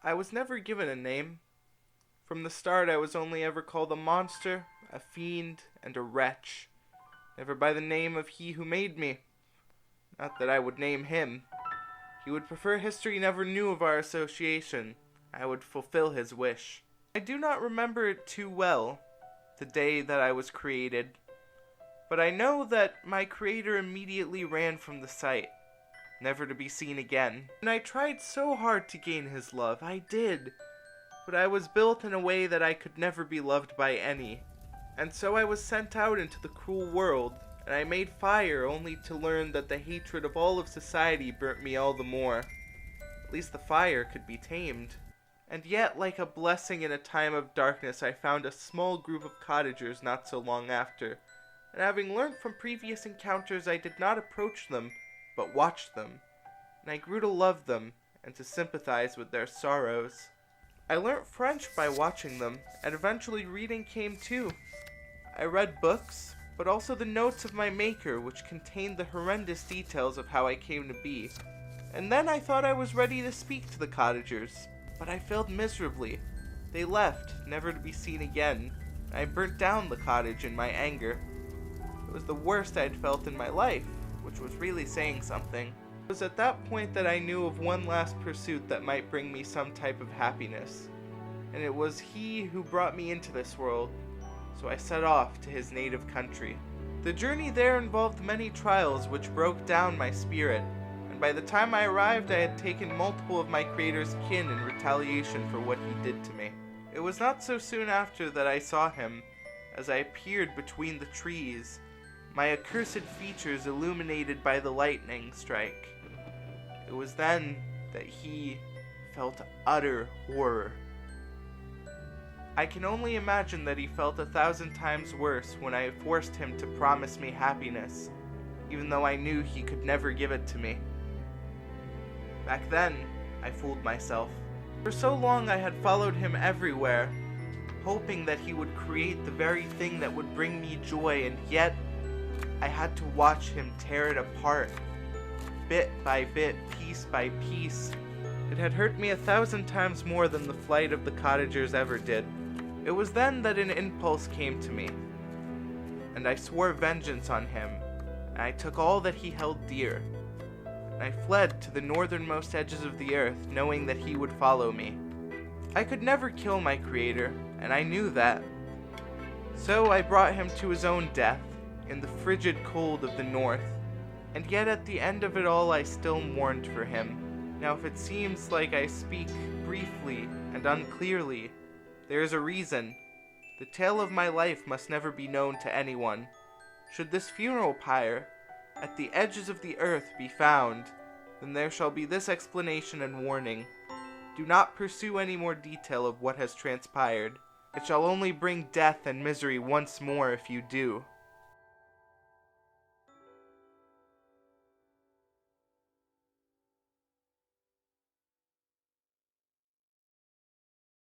I was never given a name. From the start, I was only ever called a monster, a fiend, and a wretch. Never by the name of he who made me. Not that I would name him. He would prefer history never knew of our association. I would fulfill his wish. I do not remember it too well, the day that I was created, but I know that my creator immediately ran from the sight, never to be seen again. And I tried so hard to gain his love, I did, but I was built in a way that I could never be loved by any. And so I was sent out into the cruel world, and I made fire only to learn that the hatred of all of society burnt me all the more. At least the fire could be tamed. And yet, like a blessing in a time of darkness, I found a small group of cottagers not so long after, and having learned from previous encounters, I did not approach them, but watched them, and I grew to love them, and to sympathize with their sorrows. I learnt French by watching them, and eventually reading came too. I read books, but also the notes of my maker, which contained the horrendous details of how I came to be. And then I thought I was ready to speak to the cottagers, but I failed miserably. They left, never to be seen again, and I burnt down the cottage in my anger. It was the worst I had felt in my life, which was really saying something. It was at that point that I knew of one last pursuit that might bring me some type of happiness, and it was he who brought me into this world. So I set off to his native country. The journey there involved many trials which broke down my spirit, and by the time I arrived I had taken multiple of my creator's kin in retaliation for what he did to me. It was not so soon after that I saw him, as I appeared between the trees, my accursed features illuminated by the lightning strike. It was then that he felt utter horror. I can only imagine that he felt 1,000 times worse when I forced him to promise me happiness, even though I knew he could never give it to me. Back then, I fooled myself. For so long I had followed him everywhere, hoping that he would create the very thing that would bring me joy, and yet I had to watch him tear it apart, bit by bit, piece by piece. It had hurt me 1,000 times more than the flight of the cottagers ever did. It was then that an impulse came to me, and I swore vengeance on him, and I took all that he held dear, and I fled to the northernmost edges of the earth, knowing that he would follow me. I could never kill my creator, and I knew that. So I brought him to his own death, in the frigid cold of the north, and yet at the end of it all I still mourned for him. Now if it seems like I speak briefly and unclearly, there is a reason. The tale of my life must never be known to anyone. Should this funeral pyre, at the edges of the earth, be found, then there shall be this explanation and warning. Do not pursue any more detail of what has transpired. It shall only bring death and misery once more if you do.